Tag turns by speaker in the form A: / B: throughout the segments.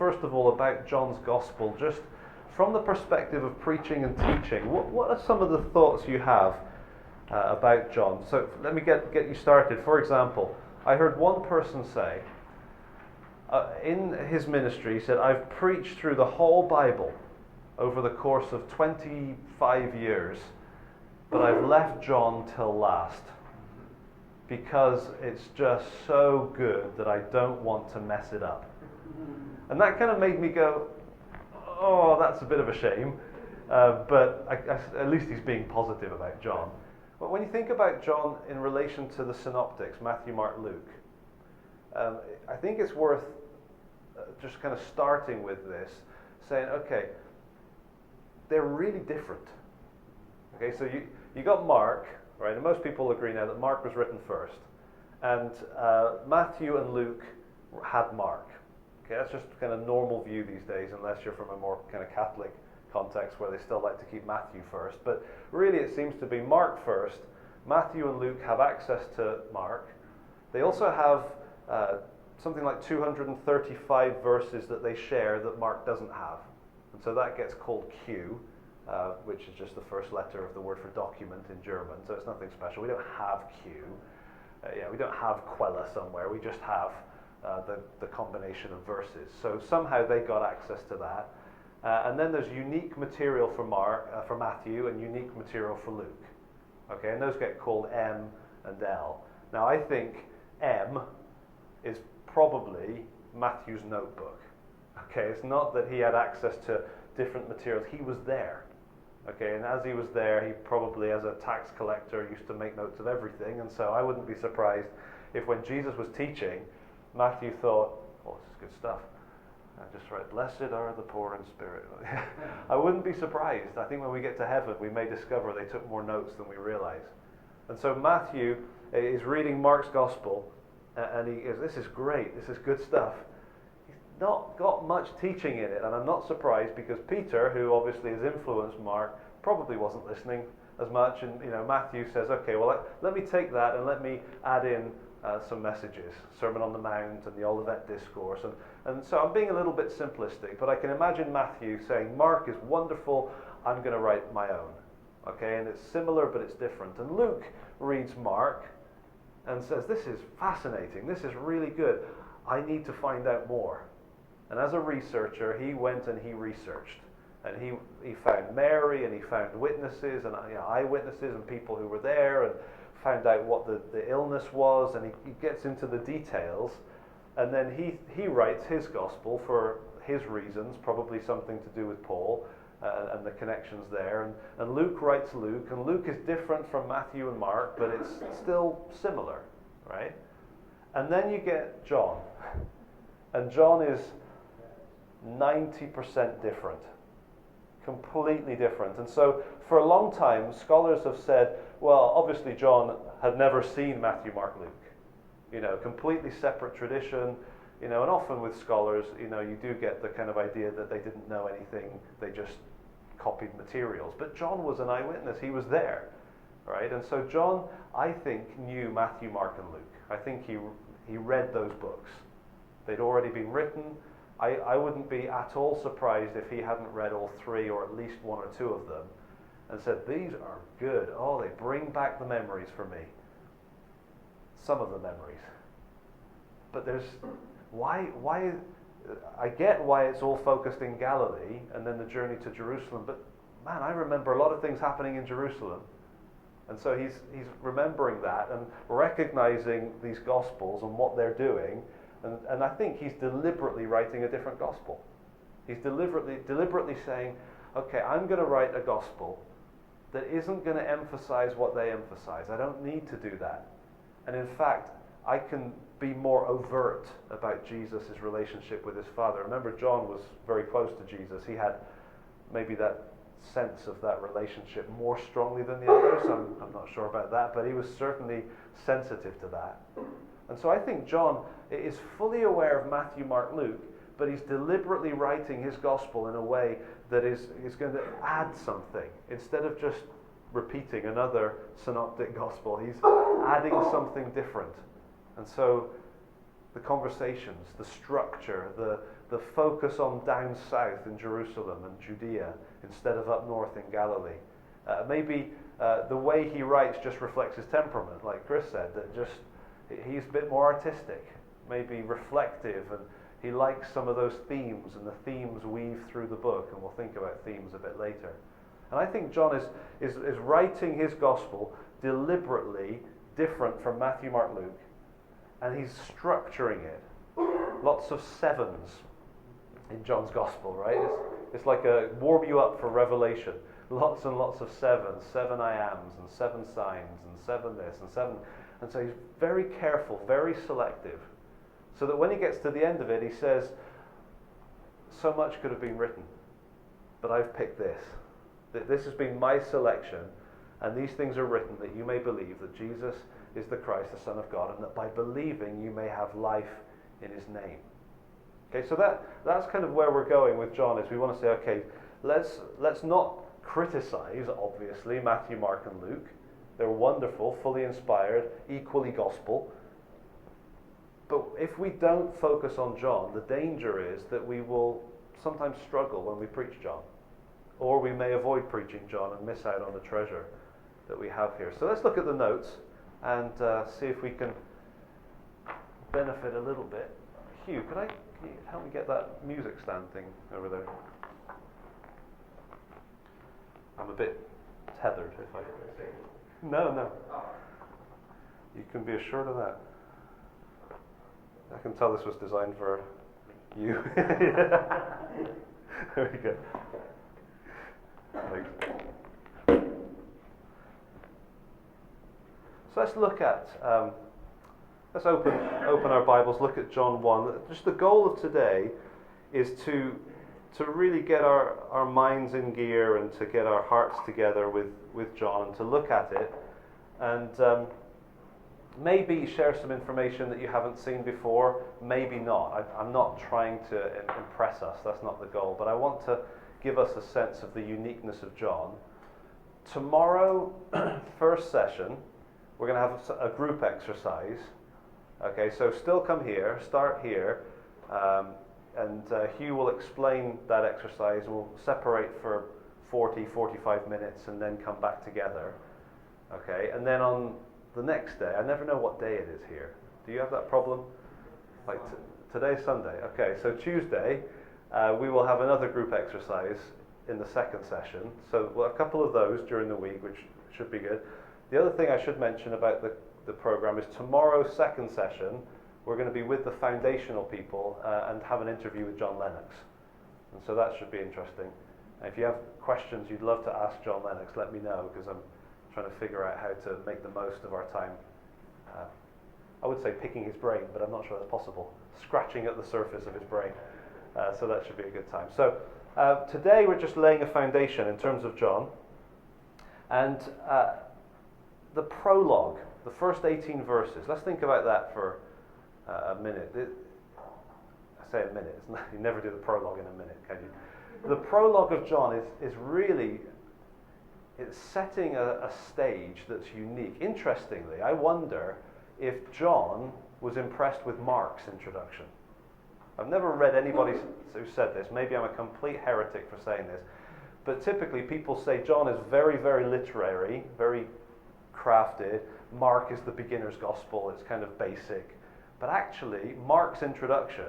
A: first of all, about John's Gospel, just from the perspective of preaching and teaching. What are some of the thoughts you have about John? So let me get you started. For example, I heard one person say, in his ministry, he said, I've preached through the whole Bible over the course of 25 years, but I've left John till last because it's just so good that I don't want to mess it up. And that kind of made me go, oh, that's a bit of a shame, but at least he's being positive about John. But when you think about John in relation to the synoptics, Matthew, Mark, Luke, I think it's worth just kind of starting with this, saying, okay, they're really different. Okay, so you got Mark, right? And most people agree now that Mark was written first, and Matthew and Luke had Mark. Okay, that's just kind of normal view these days, unless you're from a more kind of Catholic context where they still like to keep Matthew first. But really, it seems to be Mark first. Matthew and Luke have access to Mark. They also have something like 235 verses that they share that Mark doesn't have. And so that gets called Q, which is just the first letter of the word for document in German. So it's nothing special. We don't have Q. We don't have Quella somewhere. We just have the combination of verses. So somehow they got access to that. And then there's unique material for Matthew, and unique material for Luke. Okay, and those get called M and L. Now I think M is probably Matthew's notebook. Okay, it's not that he had access to different materials. He was there. Okay, and as he was there, he probably, as a tax collector, used to make notes of everything. And so I wouldn't be surprised if when Jesus was teaching, Matthew thought, oh, this is good stuff. And just write, blessed are the poor in spirit. I wouldn't be surprised. I think when we get to heaven, we may discover they took more notes than we realize. And so Matthew is reading Mark's gospel, and he goes, this is great, this is good stuff. He's not got much teaching in it, and I'm not surprised, because Peter, who obviously has influenced Mark, probably wasn't listening as much. And Matthew says, okay, well, let me take that and let me add in some messages, Sermon on the Mount and the Olivet Discourse. And so I'm being a little bit simplistic, but I can imagine Matthew saying, Mark is wonderful, I'm going to write my own. Okay, and it's similar, but it's different. And Luke reads Mark and says, this is fascinating, this is really good, I need to find out more. And as a researcher, he went and he researched. And he found Mary, and he found witnesses, and eyewitnesses, and people who were there, and found out what the illness was, and he gets into the details. And then he writes his gospel for his reasons, probably something to do with Paul, and the connections there. And Luke writes Luke, and Luke is different from Matthew and Mark, but it's still similar, right? And then you get John. And John is 90% different. Completely different. And so for a long time, scholars have said, well, obviously John had never seen Matthew, Mark, Luke. Completely separate tradition. And often with scholars, you do get the kind of idea that they didn't know anything, they just copied materials. But John was an eyewitness, he was there, right? And so John, I think, knew Matthew, Mark, and Luke. I think he read those books. They'd already been written. I wouldn't be at all surprised if he hadn't read all three, or at least one or two of them, and said, these are good. Oh, they bring back the memories for me. Some of the memories. But there's, why, I get why it's all focused in Galilee, and then the journey to Jerusalem, but man, I remember a lot of things happening in Jerusalem. And so he's remembering that, and recognizing these Gospels and what they're doing, and I think he's deliberately writing a different Gospel. He's deliberately saying, okay, I'm going to write a Gospel that isn't going to emphasize what they emphasize. I don't need to do that. And in fact, I can be more overt about Jesus' relationship with his Father. Remember, John was very close to Jesus. He had maybe that sense of that relationship more strongly than the others. I'm not sure about that, but he was certainly sensitive to that. And so I think John is fully aware of Matthew, Mark, Luke, but he's deliberately writing his gospel in a way that is going to add something. Instead of just repeating another synoptic gospel, he's adding something different. And so the conversations, the structure, the focus on down south in Jerusalem and Judea instead of up north in Galilee. Maybe the way he writes just reflects his temperament, like Chris said, that just he's a bit more artistic, maybe reflective, and he likes some of those themes, and the themes weave through the book, and we'll think about themes a bit later. And I think John is writing his gospel deliberately different from Matthew, Mark, Luke, and he's structuring it. Lots of sevens in John's gospel, right? It's like a warm you up for Revelation. Lots and lots of sevens, 7 I ams, and 7 signs, and 7 this, and 7. And so he's very careful, very selective, so that when he gets to the end of it, he says, so much could have been written, but I've picked this. This has been my selection, and these things are written that you may believe that Jesus is the Christ, the Son of God, and that by believing you may have life in his name. Okay, so that's kind of where we're going with John, is we want to say, okay, let's not criticize, obviously, Matthew, Mark, and Luke. They're wonderful, fully inspired, equally gospel. But if we don't focus on John, the danger is that we will sometimes struggle when we preach John. Or we may avoid preaching John and miss out on the treasure that we have here. So let's look at the notes and see if we can benefit a little bit. Hugh, can you help me get that music stand thing over there? I'm a bit tethered if I... No. You can be assured of that. I can tell this was designed for you. There we go. Thanks. So let's look at, let's open our Bibles, look at John 1. Just the goal of today is to really get our minds in gear and to get our hearts together with John and to look at it and maybe share some information that you haven't seen before, maybe not. I'm not trying to impress us, that's not the goal, but I want to give us a sense of the uniqueness of John. Tomorrow, first session, we're going to have a group exercise. Okay, so still come here, start here, and Hugh will explain that exercise. We'll separate for 45 minutes and then come back together. Okay, and then on the next day, I never know what day it is here. Do you have that problem? Like today's Sunday. Okay, so Tuesday, we will have another group exercise in the second session. So we'll have a couple of those during the week, which should be good. The other thing I should mention about the program is tomorrow's second session, we're going to be with the foundational people and have an interview with John Lennox. And so that should be interesting. And if you have questions you'd love to ask John Lennox, let me know, because I'm trying to figure out how to make the most of our time. I would say picking his brain, but I'm not sure that's possible. Scratching at the surface of his brain. So that should be a good time. So today we're just laying a foundation in terms of John. And the prologue, the first 18 verses, let's think about that for a minute. I say a minute, you never do the prologue in a minute, can you? The prologue of John is really, it's setting a stage that's unique. Interestingly, I wonder if John was impressed with Mark's introduction. I've never read anybody who said this. Maybe I'm a complete heretic for saying this. But typically people say John is very, very literary, very crafted. Mark is the beginner's gospel. It's kind of basic. But actually, Mark's introduction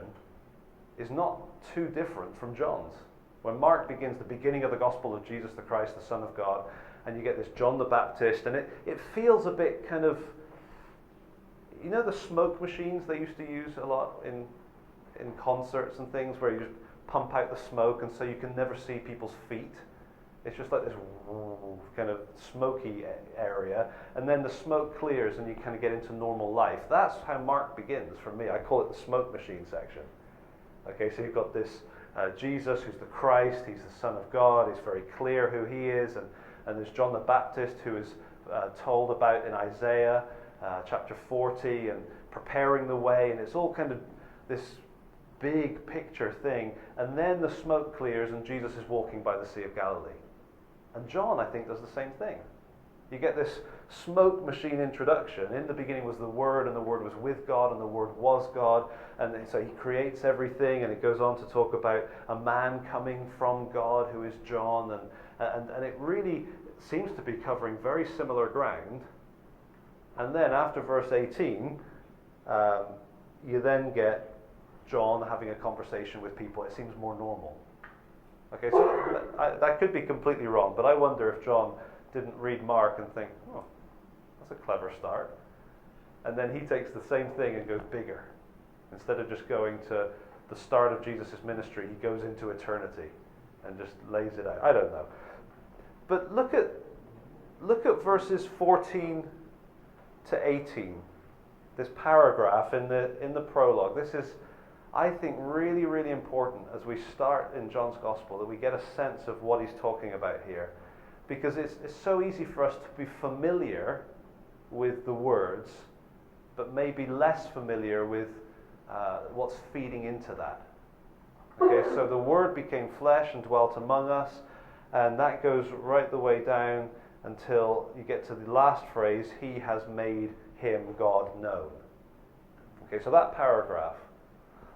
A: is not too different from John's. When Mark begins the beginning of the gospel of Jesus the Christ, the Son of God, and you get this John the Baptist, and it feels a bit kind of, you know the smoke machines they used to use a lot in concerts and things, where you just pump out the smoke and so you can never see people's feet. It's just like this kind of smoky area, and then the smoke clears and you kind of get into normal life. That's how Mark begins for me. I call it the smoke machine section. Okay, so you've got this Jesus who's the Christ, he's the Son of God, it's very clear who he is, and there's John the Baptist who is told about in Isaiah chapter 40 and preparing the way, and it's all kind of this big picture thing, and then the smoke clears and Jesus is walking by the Sea of Galilee. And John, I think, does the same thing. You get this smoke machine introduction. In the beginning was the Word, and the Word was with God, and the Word was God. And so he creates everything, and it goes on to talk about a man coming from God who is John. And it really seems to be covering very similar ground. And then after verse 18, you then get John having a conversation with people. It seems more normal. Okay, so that could be completely wrong, but I wonder if John didn't read Mark and think, oh, that's a clever start. And then he takes the same thing and goes bigger. Instead of just going to the start of Jesus' ministry, he goes into eternity and just lays it out. I don't know. But look at verses 14 to 18. This paragraph in the prologue. This is, I think, really, really important as we start in John's Gospel, that we get a sense of what he's talking about here. Because it's so easy for us to be familiar with the words, but maybe less familiar with what's feeding into that. Okay, so the Word became flesh and dwelt among us, and that goes right the way down until you get to the last phrase, he has made him, God, known. Okay, so that paragraph.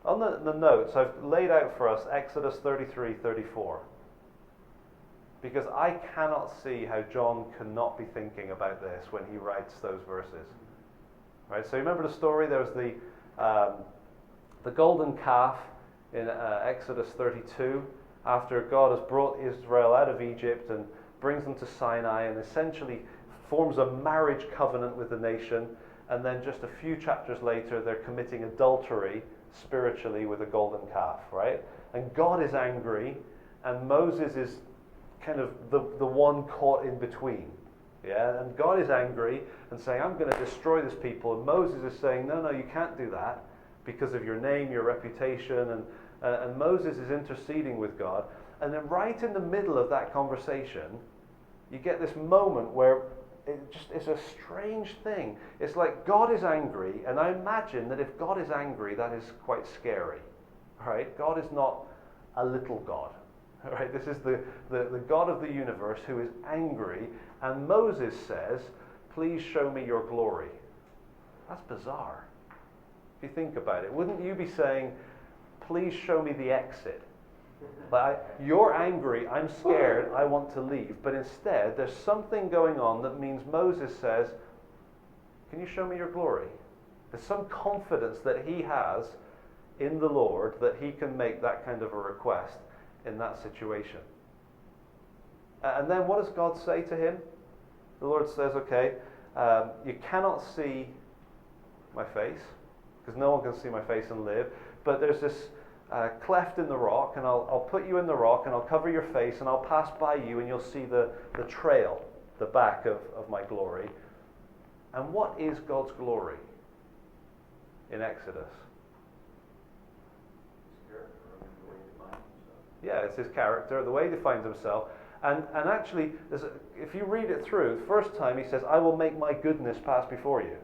A: On the notes, I've laid out for us Exodus 33, 34. Because I cannot see how John cannot be thinking about this when he writes those verses. Right, so you remember the story? There was the golden calf in Exodus 32, after God has brought Israel out of Egypt and brings them to Sinai and essentially forms a marriage covenant with the nation, and then just a few chapters later they're committing adultery spiritually with a golden calf, right? And God is angry, and Moses is kind of the one caught in between. Yeah, and God is angry and saying, I'm going to destroy this people, and Moses is saying, no, you can't do that because of your name, your reputation, and Moses is interceding with God. And then right in the middle of that conversation, you get this moment where it's a strange thing. It's like God is angry, and I imagine that if God is angry, that is quite scary. Right? God is not a little God. Right? This is the God of the universe who is angry, and Moses says, please show me your glory. That's bizarre. If you think about it, wouldn't you be saying, please show me the exit? Like, you're angry, I'm scared, I want to leave. But instead, there's something going on that means Moses says, can you show me your glory? There's some confidence that he has in the Lord that he can make that kind of a request in that situation. And then what does God say to him? The Lord says, okay, you cannot see my face, because no one can see my face and live, but there's this cleft in the rock, and I'll put you in the rock, and I'll cover your face, and I'll pass by you, and you'll see the trail, the back of my glory. And what is God's glory in Exodus? Yeah, it's his character, the way he defines himself. And actually, if you read it through, the first time he says, I will make my goodness pass before you.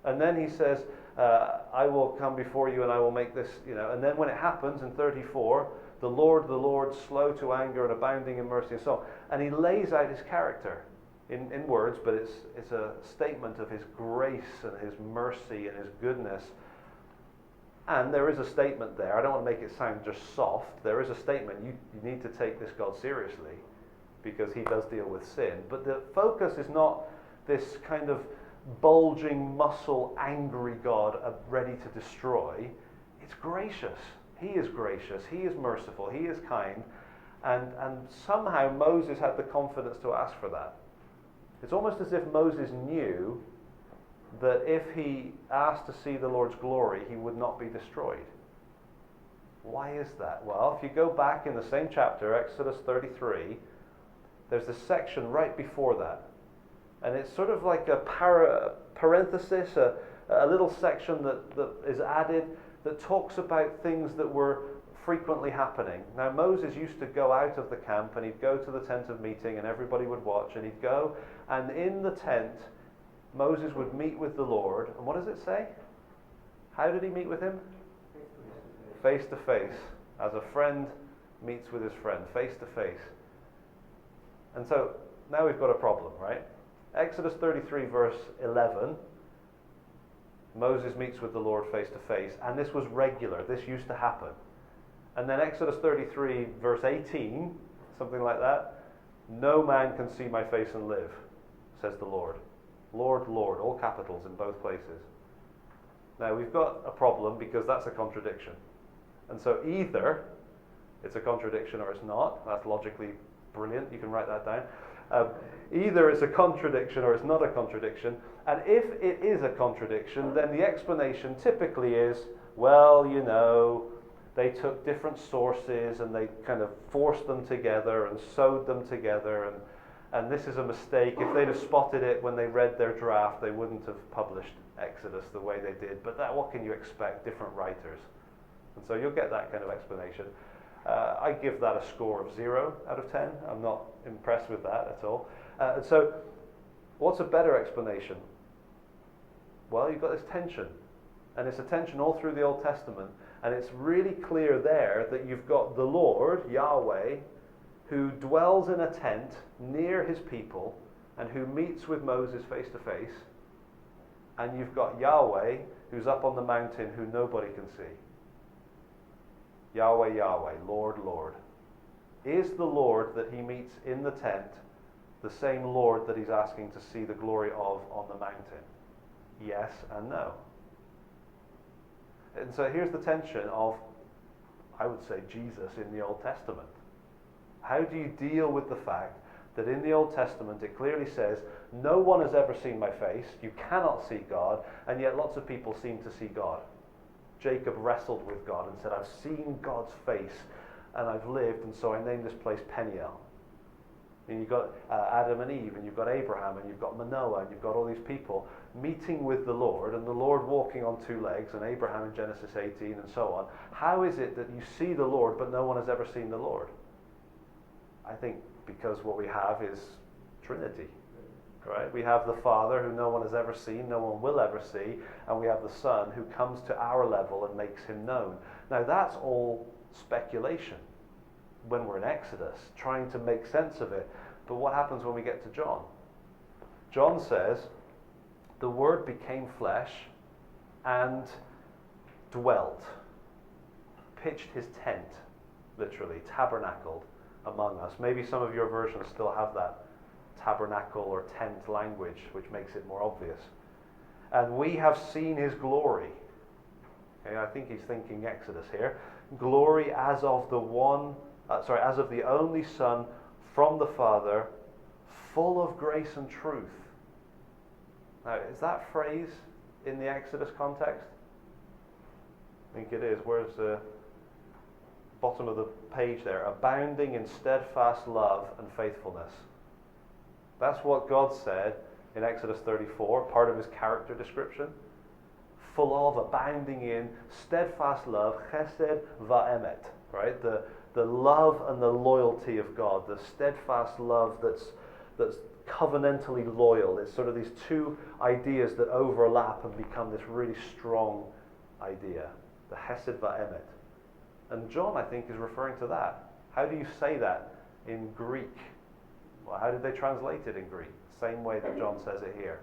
A: And then he says, I will come before you and I will make this, and then when it happens in 34, the Lord, slow to anger and abounding in mercy and so on. And he lays out his character in words, but it's a statement of his grace and his mercy and his goodness. And there is a statement there. I don't want to make it sound just soft. There is a statement. You need to take this God seriously because he does deal with sin. But the focus is not this kind of bulging muscle, angry God ready to destroy. It's gracious. He is gracious. He is merciful. He is kind. And somehow Moses had the confidence to ask for that. It's almost as if Moses knew that if he asked to see the Lord's glory, he would not be destroyed. Why is that? Well, if you go back in the same chapter, Exodus 33, there's a section right before that. And it's sort of like a parenthesis, a little section that is added that talks about things that were frequently happening. Now, Moses used to go out of the camp and he'd go to the tent of meeting and everybody would watch, and he'd go, and in the tent, Moses would meet with the Lord. And what does it say? How did he meet with him? Face to face. As a friend meets with his friend, face to face. And so now we've got a problem, right? Exodus 33 verse 11, Moses meets with the Lord face to face, and this was regular. This used to happen. And then Exodus 33 verse 18, something like that, no man can see my face and live, says the Lord. Lord, Lord, all capitals in both places. Now we've got a problem because that's a contradiction. And so either it's a contradiction or it's not. That's logically brilliant. You can write that down. Either it's a contradiction or it's not a contradiction. And if it is a contradiction, then the explanation typically is, well, you know, they took different sources and they kind of forced them together and sewed them together, and this is a mistake. If they'd have spotted it when they read their draft, they wouldn't have published Exodus the way they did. But what can you expect? Different writers. And so you'll get that kind of explanation. I give that a score of 0 out of 10. I'm not impressed with that at all. And so what's a better explanation? Well, you've got this tension. And it's a tension all through the Old Testament. And it's really clear there that you've got the Lord, Yahweh, who dwells in a tent near his people and who meets with Moses face to face. And you've got Yahweh, who's up on the mountain, who nobody can see. Yahweh, Yahweh, Lord, Lord. Is the Lord that he meets in the tent the same Lord that he's asking to see the glory of on the mountain? Yes and no. And so here's the tension of, I would say, Jesus in the Old Testament. How do you deal with the fact that in the Old Testament it clearly says, no one has ever seen my face, you cannot see God, and yet lots of people seem to see God. Jacob wrestled with God and said, I've seen God's face and I've lived, and so I named this place Peniel. And you've got Adam and Eve, and you've got Abraham, and you've got Manoah, and you've got all these people meeting with the Lord, and the Lord walking on 2 legs, and Abraham in Genesis 18, and so on. How is it that you see the Lord, but no one has ever seen the Lord? I think because what we have is Trinity. Right? We have the Father, who no one has ever seen, no one will ever see, and we have the Son, who comes to our level and makes him known. Now that's all speculation when we're in Exodus, trying to make sense of it. But what happens when we get to John? John says, the Word became flesh and dwelt, pitched his tent, literally, tabernacled among us. Maybe some of your versions still have that tabernacle or tent language, which makes it more obvious. And we have seen his glory. Okay, I think he's thinking Exodus here. Glory as of the only Son from the Father, full of grace and truth. Now, is that phrase in the Exodus context? I think it is. Where's the bottom of the page there? Abounding in steadfast love and faithfulness. That's what God said in Exodus 34, part of his character description. Full of, abounding in, steadfast love, chesed va'emet, right? The love and the loyalty of God, the steadfast love that's covenantally loyal. It's sort of these two ideas that overlap and become this really strong idea, the chesed va'emet. And John, I think, is referring to that. How do you say that in Greek? Well, how did they translate it in Greek? Same way that John says it here.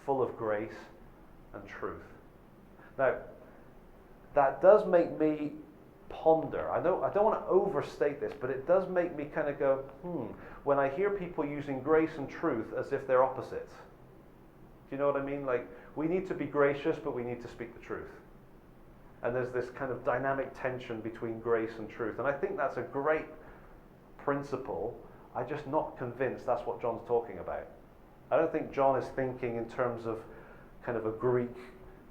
A: Full of grace and truth. Now, that does make me ponder. I don't want to overstate this, but it does make me kind of go, when I hear people using grace and truth as if they're opposites. Do you know what I mean? Like, we need to be gracious, but we need to speak the truth. And there's this kind of dynamic tension between grace and truth. And I think that's a great principle. I'm just not convinced that's what John's talking about. I don't think John is thinking in terms of kind of a Greek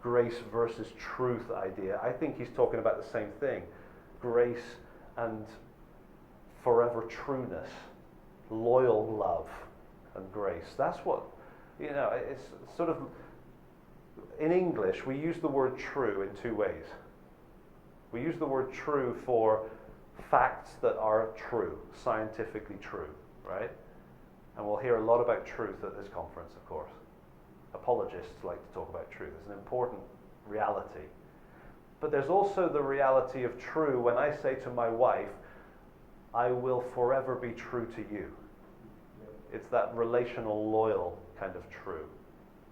A: grace versus truth idea. I think he's talking about the same thing. Grace and forever trueness, loyal love and grace. That's what, it's sort of, in English, we use the word true in 2 ways. We use the word true for facts that are true, scientifically true, right? And we'll hear a lot about truth at this conference, of course. Apologists like to talk about truth. It's an important reality. But there's also the reality of true when I say to my wife, I will forever be true to you. It's that relational, loyal kind of true,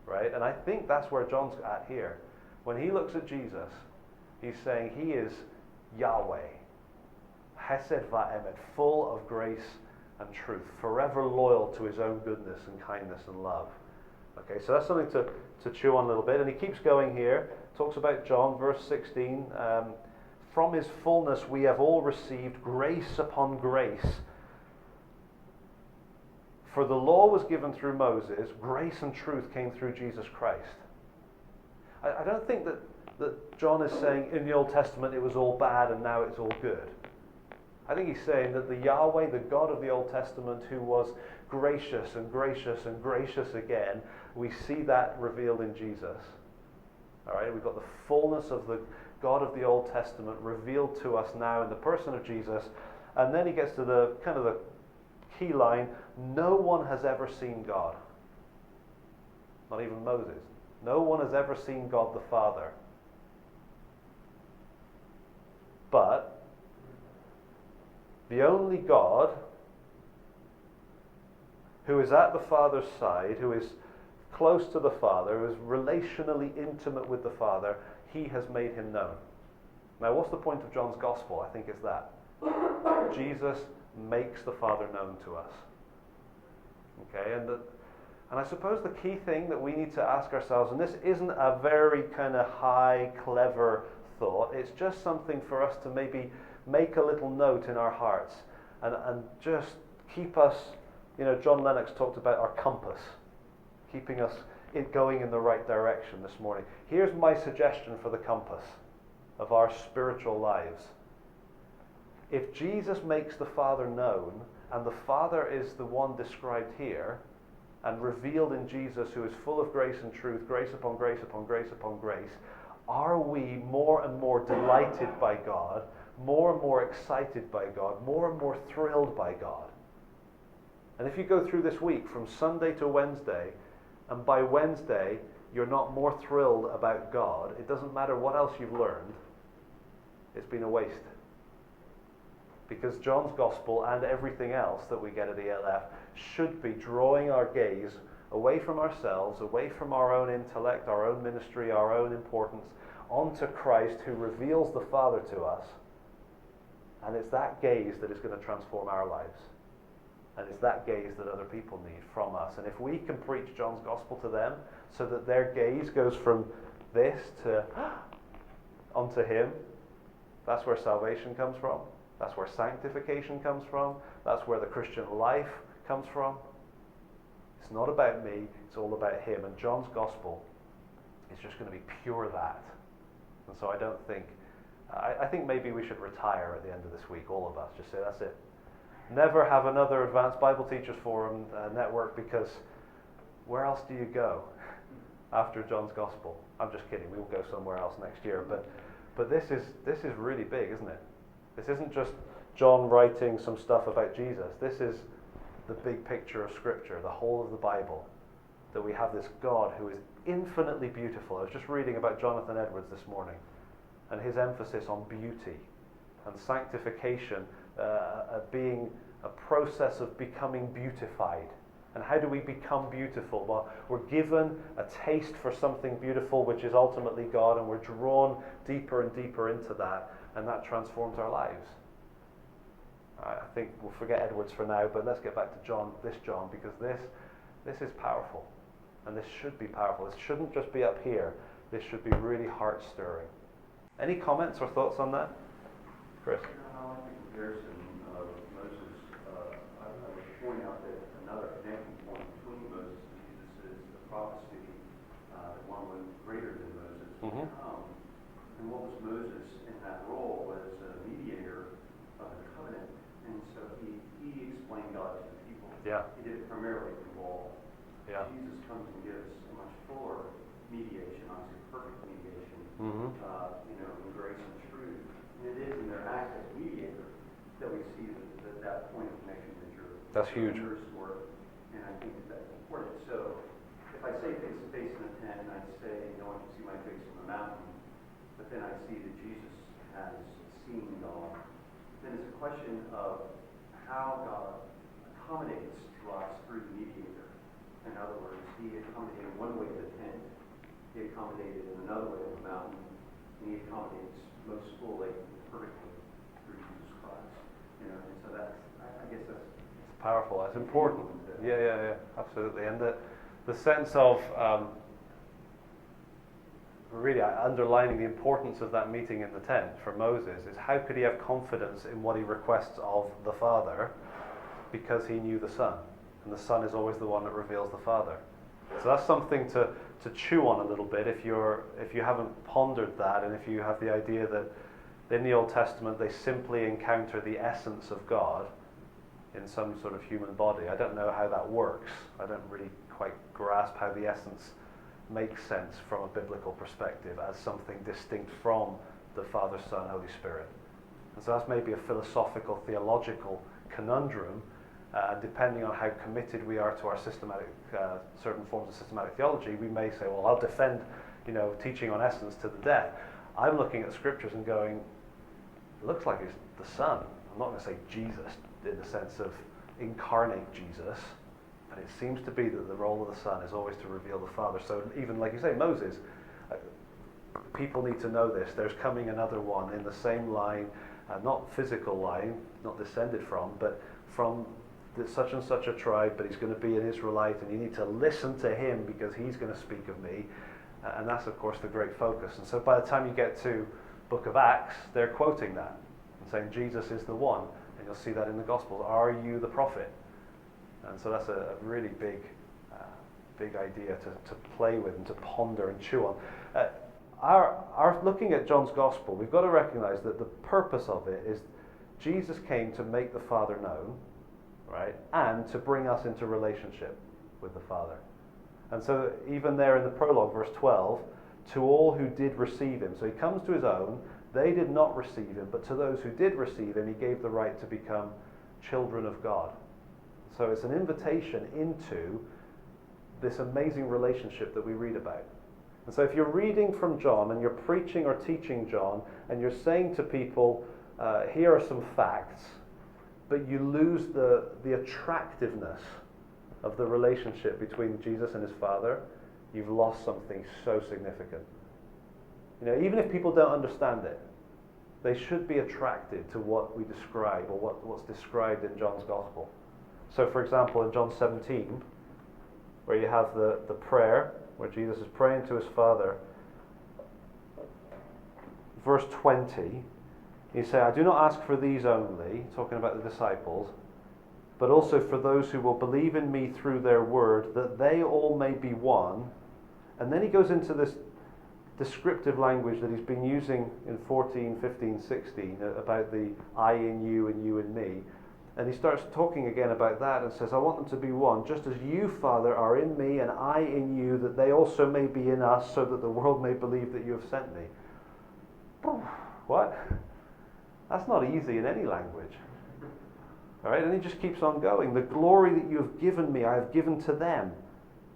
A: right? And I think that's where John's at here. When he looks at Jesus, he's saying he is Yahweh, Hesed va'emet, full of grace and truth, forever loyal to his own goodness and kindness and love. Okay, so that's something to chew on a little bit. And he keeps going here, talks about John, verse 16. From his fullness we have all received grace upon grace. For the law was given through Moses, grace and truth came through Jesus Christ. I don't think that John is saying in the Old Testament it was all bad and now it's all good. I think he's saying that the Yahweh, the God of the Old Testament, who was gracious and gracious and gracious again, we see that revealed in Jesus. All right, we've got the fullness of the God of the Old Testament revealed to us now in the person of Jesus. And then he gets to the kind of the key line, no one has ever seen God. Not even Moses. No one has ever seen God the Father. But the only God who is at the Father's side, who is close to the Father, who is relationally intimate with the Father, he has made him known. Now, what's the point of John's Gospel? I think it's that. Jesus makes the Father known to us. Okay, and I suppose the key thing that we need to ask ourselves, and this isn't a very kind of high, clever thought, it's just something for us to maybe make a little note in our hearts and just keep us, John Lennox talked about our compass, keeping us going in the right direction this morning. Here's my suggestion for the compass of our spiritual lives. If Jesus makes the Father known, and the Father is the one described here, and revealed in Jesus, who is full of grace and truth, grace upon grace upon grace upon grace, are we more and more delighted by God, more and more excited by God, more and more thrilled by God? And if you go through this week from Sunday to Wednesday, and by Wednesday you're not more thrilled about God, it doesn't matter what else you've learned, it's been a waste. Because John's Gospel and everything else that we get at ELF should be drawing our gaze away from ourselves, away from our own intellect, our own ministry, our own importance, onto Christ who reveals the Father to us. And it's that gaze that is going to transform our lives. And it's that gaze that other people need from us. And if we can preach John's Gospel to them so that their gaze goes from this to onto him, that's where salvation comes from. That's where sanctification comes from. That's where the Christian life comes from. It's not about me, it's all about him. And John's Gospel is just going to be pure that. And so I think maybe we should retire at the end of this week, all of us. Just say, that's it. Never have another Advanced Bible Teachers Forum network, because where else do you go after John's Gospel? I'm just kidding, we will go somewhere else next year. But this is really big, isn't it? This isn't just John writing some stuff about Jesus. This is the big picture of Scripture, the whole of the Bible, that we have this God who is infinitely beautiful. I was just reading about Jonathan Edwards this morning, and his emphasis on beauty and sanctification being a process of becoming beautified. And how do we become beautiful? Well, we're given a taste for something beautiful, which is ultimately God, and we're drawn deeper and deeper into that, and that transforms our lives. I think we'll forget Edwards for now, but let's get back to John, because this is powerful, and this should be powerful. This shouldn't just be up here. This should be really heart-stirring. Any comments or thoughts on that? Chris?
B: I like the comparison of Moses. I would point out that another connecting point between Moses and Jesus is the prophecy that one was greater than Moses would come. And what was Moses in that role was a mediator of the covenant. And so he explained God to the people.
A: Yeah.
B: He did it primarily through law.
A: Yeah.
B: Jesus comes and gives a much fuller mediation, obviously perfect mediation, in grace and truth. And it is in their act as mediator that we see that point of connection that you're
A: That's huge.
B: Work, and I think that's important. So if I say face to face in a tent, and I say no one can see my face on the mountain, but then I see that Jesus has seen God, then it's a question of how God accommodates to us through the mediator. In other words, he accommodated one way of the tent, he accommodated in another way of the mountain, and he accommodates most fully, perfectly through Jesus Christ. And so I guess that's
A: powerful. That's important. Yeah, absolutely. And the sense of really underlining the importance of that meeting in the tent for Moses is how could he have confidence in what he requests of the Father, because he knew the Son, and the Son is always the one that reveals the Father. So that's something to chew on a little bit if you haven't pondered that, and if you have the idea that in the Old Testament they simply encounter the essence of God in some sort of human body. I don't know how that works. I don't really quite grasp how the essence makes sense from a biblical perspective as something distinct from the Father, Son, Holy Spirit. And so that's maybe a philosophical, theological conundrum, depending on how committed we are to our systematic, certain forms of systematic theology. We may say, well, I'll defend, teaching on essence to the death. I'm looking at scriptures and going, it looks like it's the Son. I'm not going to say Jesus in the sense of incarnate Jesus, but it seems to be that the role of the Son is always to reveal the Father. So even like you say, Moses, people need to know this. There's coming another one in the same line, not physical line, not descended from, but from such and such a tribe, but he's going to be an Israelite, and you need to listen to him because he's going to speak of me. And that's, of course, the great focus. And so by the time you get to book of Acts, they're quoting that and saying Jesus is the one. And you'll see that in the Gospels. Are you the prophet? And so that's a really big idea to play with and to ponder and chew on. Our looking at John's Gospel, we've got to recognize that the purpose of it is Jesus came to make the Father known, right, and to bring us into relationship with the Father. And so even there in the prologue, verse 12, to all who did receive him. So he comes to his own, they did not receive him, but to those who did receive him, he gave the right to become children of God. So it's an invitation into this amazing relationship that we read about. And so if you're reading from John and you're preaching or teaching John and you're saying to people, here are some facts, but you lose the attractiveness of the relationship between Jesus and his Father, you've lost something so significant. Even if people don't understand it, they should be attracted to what we describe or what's described in John's Gospel. So, for example, in John 17, where you have the prayer, where Jesus is praying to his Father, verse 20, he says, I do not ask for these only, talking about the disciples, but also for those who will believe in me through their word, that they all may be one. And then he goes into this descriptive language that he's been using in 14, 15, 16, about the I in you and you in me. And he starts talking again about that and says, I want them to be one, just as you, Father, are in me and I in you, that they also may be in us, so that the world may believe that you have sent me. What? That's not easy in any language. All right, and he just keeps on going. The glory that you have given me, I have given to them.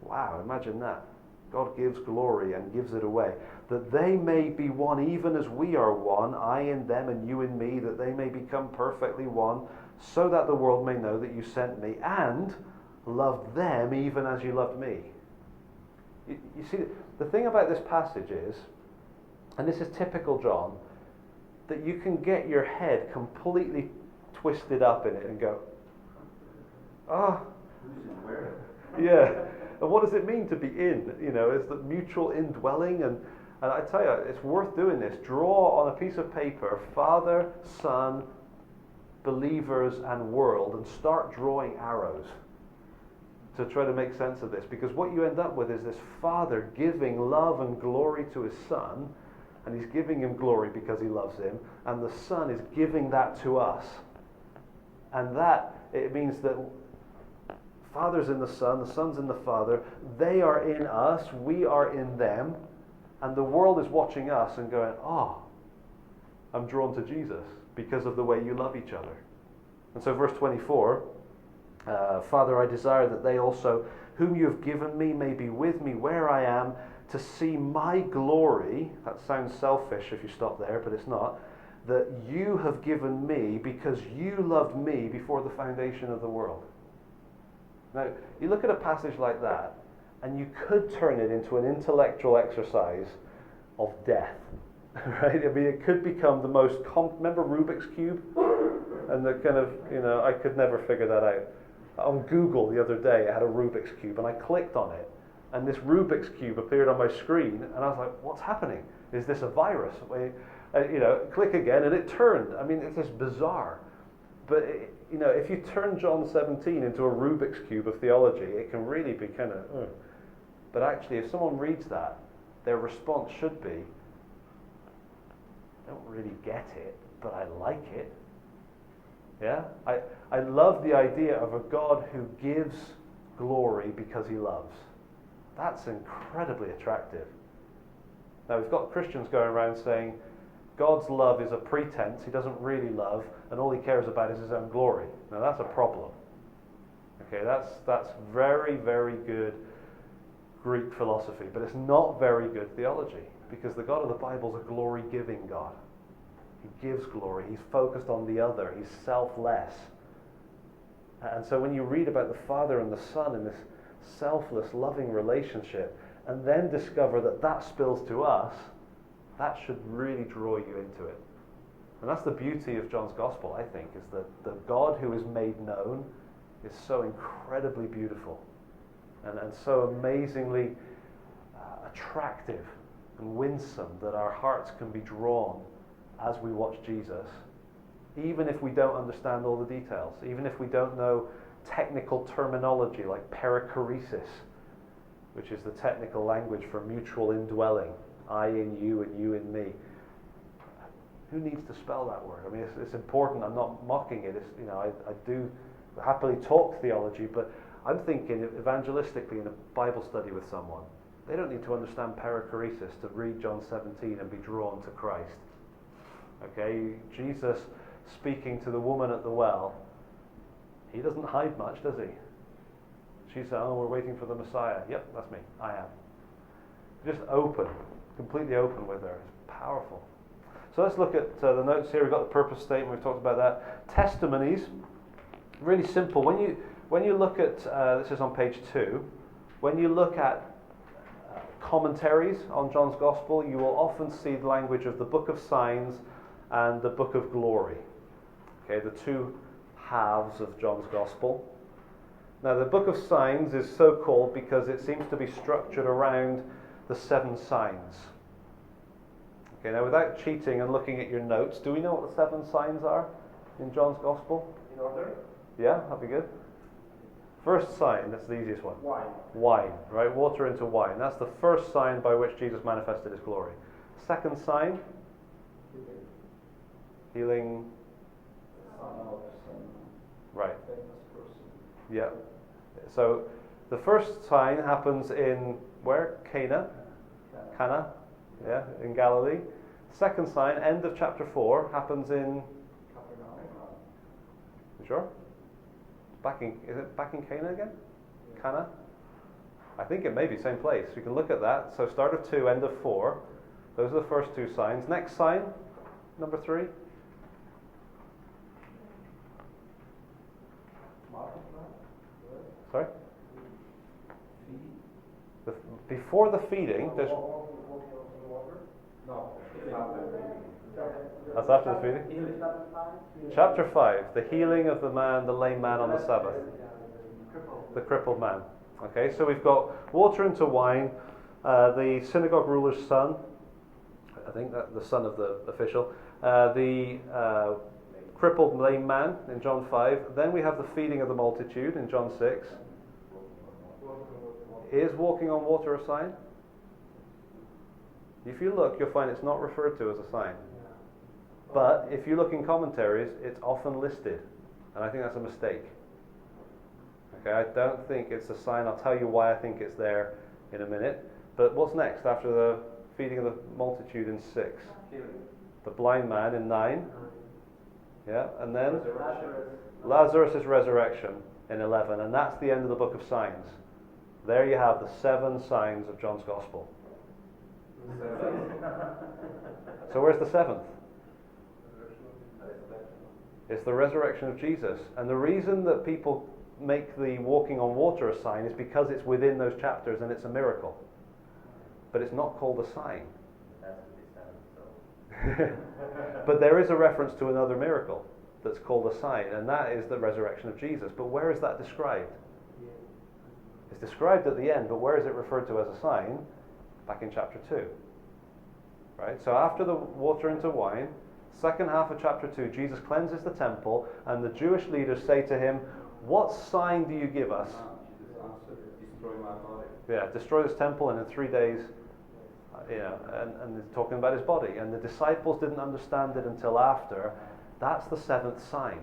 A: Wow, imagine that. God gives glory and gives it away. That they may be one even as we are one, I in them and you in me, that they may become perfectly one, so that the world may know that you sent me and loved them even as you loved me. You see, the thing about this passage is, and this is typical John, that you can get your head completely twisted up in it and go,
B: who's in where?
A: Yeah. And what does it mean to be in? Is the mutual indwelling? And I tell you, it's worth doing this. Draw on a piece of paper, Father, Son, believers, and world, and start drawing arrows to try to make sense of this. Because what you end up with is this Father giving love and glory to his Son, and he's giving him glory because he loves him, and the Son is giving that to us. And that, it means that Father's in the Son, the Son's in the Father, they are in us, we are in them, and the world is watching us and going, I'm drawn to Jesus because of the way you love each other. And so verse 24, Father, I desire that they also, whom you have given me, may be with me where I am, to see my glory. That sounds selfish if you stop there, but it's not. That you have given me because you loved me before the foundation of the world. Now, you look at a passage like that, and you could turn it into an intellectual exercise of death, right? I mean, it could become the most, remember Rubik's Cube? And the kind of, I could never figure that out. On Google the other day, I had a Rubik's Cube, and I clicked on it, and this Rubik's Cube appeared on my screen, and I was like, what's happening? Is this a virus? Click again, and it turned. I mean, it's just bizarre. But, if you turn John 17 into a Rubik's Cube of theology, it can really be kind of, But actually, if someone reads that, their response should be, I don't really get it, but I like it. Yeah? I love the idea of a God who gives glory because he loves. That's incredibly attractive. Now, we've got Christians going around saying, God's love is a pretense, he doesn't really love, and all he cares about is his own glory. Now that's a problem. Okay, that's very, very good Greek philosophy, but it's not very good theology, because the God of the Bible is a glory-giving God. He gives glory, he's focused on the other, he's selfless. And so when you read about the Father and the Son in this selfless, loving relationship, and then discover that that spills to us, that should really draw you into it. And that's the beauty of John's Gospel, I think, is that the God who is made known is so incredibly beautiful and so amazingly attractive and winsome that our hearts can be drawn as we watch Jesus, even if we don't understand all the details, even if we don't know technical terminology like perichoresis, which is the technical language for mutual indwelling. I in you and you in me. Who needs to spell that word? I mean, it's important. I'm not mocking it. I do happily talk theology, but I'm thinking evangelistically in a Bible study with someone. They don't need to understand perichoresis to read John 17 and be drawn to Christ. Okay, Jesus speaking to the woman at the well, he doesn't hide much, does he? She said, oh, we're waiting for the Messiah. Yep, that's me. I am. Just open. Completely open with her. It's powerful. So let's look at the notes here. We've got the purpose statement. We've talked about that. Testimonies. Really simple. When you look at this is on page 2. When you look at commentaries on John's Gospel, you will often see the language of the Book of Signs and the Book of Glory. Okay, the two halves of John's Gospel. Now, the Book of Signs is so called because it seems to be structured around the 7 signs. Okay, now without cheating and looking at your notes, do we know what the 7 signs are in John's Gospel?
B: In order?
A: Yeah, that'd be good. First sign, that's the easiest one.
B: Wine.
A: Wine, right? Water into wine. That's the first sign by which Jesus manifested his glory. Second sign? Healing. Right. Yeah. So the first sign happens in where? Cana. Yeah, in Galilee. Second sign, end of chapter 4, happens in. You sure? Is it back in Cana again? Cana? I think it may be same place. We can look at that. So start of 2, end of 4. Those are the first 2 signs. Next sign, number 3. Sorry? Before the feeding, there's. That's after the feeding? Chapter 5, the healing of the lame man on the Sabbath. The crippled man. Okay, so we've got water into wine, the synagogue ruler's son, I think that the son of the official, the crippled lame man in John 5. Then we have the feeding of the multitude in John 6. Is walking on water a sign? If you look, you'll find it's not referred to as a sign. But if you look in commentaries, it's often listed. And I think that's a mistake. Okay, I don't think it's a sign. I'll tell you why I think it's there in a minute. But what's next after the feeding of the multitude in 6? The blind man in 9. Yeah, and then Lazarus' resurrection in 11. And that's the end of the book of signs. There you have the 7 signs of John's Gospel. So where's the 7th? It's the resurrection of Jesus. And the reason that people make the walking on water a sign is because it's within those chapters and it's a miracle. But it's not called a sign.
B: That's what they said, so.
A: But there is a reference to another miracle that's called a sign, and that is the resurrection of Jesus. But where is that described? It's described at the end, but where is it referred to as a sign? Back in chapter 2. Right? So after the water into wine, second half of chapter 2, Jesus cleanses the temple, and the Jewish leaders say to him, "What sign do you give us?"
B: Jesus answered, "Destroy my body."
A: Yeah, destroy this temple, and in 3 days, and they're talking about his body. And the disciples didn't understand it until after. That's the seventh sign.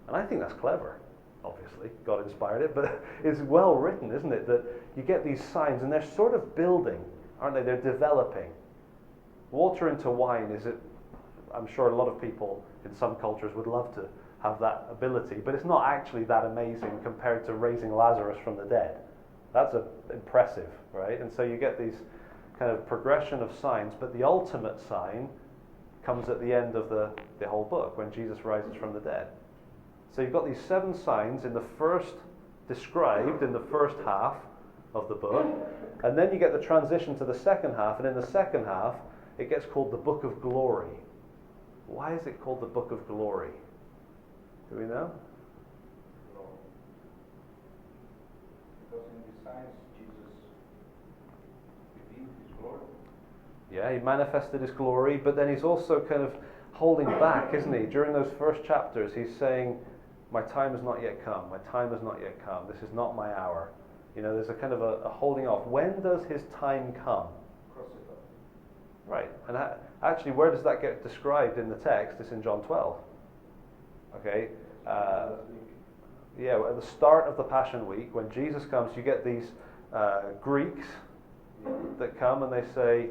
A: And I think that's clever. Obviously, God inspired it, but it's well written, isn't it? That you get these signs, and they're sort of building, aren't they? They're developing. Water into wine is it? I'm sure a lot of people in some cultures would love to have that ability, but it's not actually that amazing compared to raising Lazarus from the dead. That's impressive, right? And so you get these kind of progression of signs, but the ultimate sign comes at the end of the whole book, when Jesus rises from the dead. So you've got these 7 signs in the first, described in the first half of the book, and then you get the transition to the second half, and in the second half, it gets called the Book of Glory. Why is it called the Book of Glory? Do we know?
B: Because in the signs, Jesus revealed his glory.
A: Yeah, he manifested his glory, but then he's also kind of holding back, isn't he? During those first chapters, he's saying, my time has not yet come. My time has not yet come. This is not my hour. You know, there's a kind of a holding off. When does his time come?
B: Crucified.
A: Right. And actually, where does that get described in the text? It's in John 12. Okay. Yeah, at the start of the Passion Week, when Jesus comes, you get these Greeks that come and they say,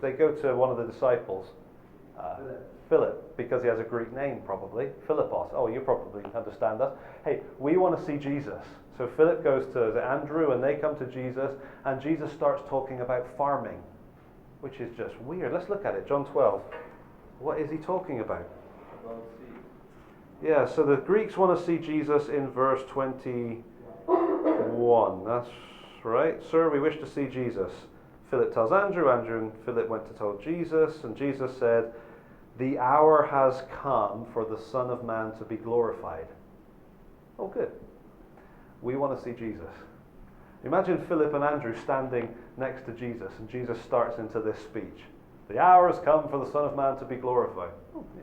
A: they go to one of the disciples, Philip, because he has a Greek name probably, Philippos. Oh, you probably understand that. Hey, we want to see Jesus. So Philip goes to Andrew and they come to Jesus, and Jesus starts talking about farming, which is just weird. Let's look at it. John 12. What is he talking about?
B: About seed.
A: Yeah, so the Greeks want to see Jesus in verse 21. That's right. Sir, we wish to see Jesus. Philip tells Andrew. Andrew and Philip went to tell Jesus, and Jesus said, the hour has come for the Son of Man to be glorified. Oh, good. We want to see Jesus. Imagine Philip and Andrew standing next to Jesus, and Jesus starts into this speech. The hour has come for the Son of Man to be glorified. Oh, yeah.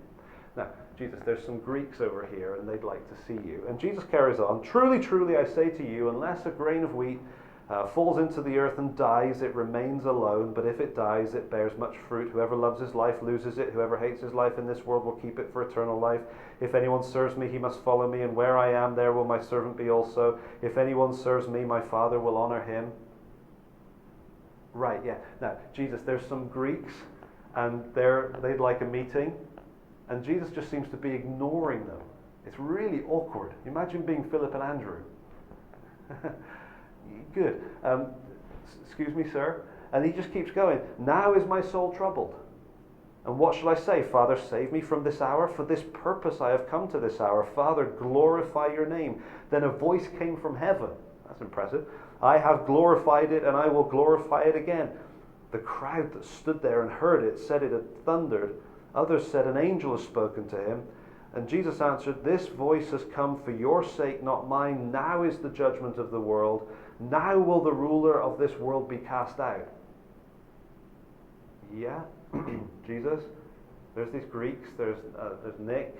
A: Now, Jesus, there's some Greeks over here, and they'd like to see you. And Jesus carries on, truly, truly, I say to you, unless a grain of wheat falls into the earth and dies, it remains alone, but if it dies, it bears much fruit. Whoever loves his life loses it. Whoever hates his life in this world will keep it for eternal life. If anyone serves me, he must follow me, and where I am, there will my servant be also. If anyone serves me, my Father will honor him. Right, yeah. Now, Jesus, there's some Greeks, and they'd like a meeting, and Jesus just seems to be ignoring them. It's really awkward. Imagine being Philip and Andrew. Good. Excuse me, sir. And he just keeps going. Now is my soul troubled. And what shall I say? Father, save me from this hour. For this purpose I have come to this hour. Father, glorify your name. Then a voice came from heaven. That's impressive. I have glorified it, and I will glorify it again. The crowd that stood there and heard it said it had thundered. Others said an angel has spoken to him. And Jesus answered, this voice has come for your sake, not mine. Now is the judgment of the world. Now will the ruler of this world be cast out. Yeah, Jesus. There's these Greeks. There's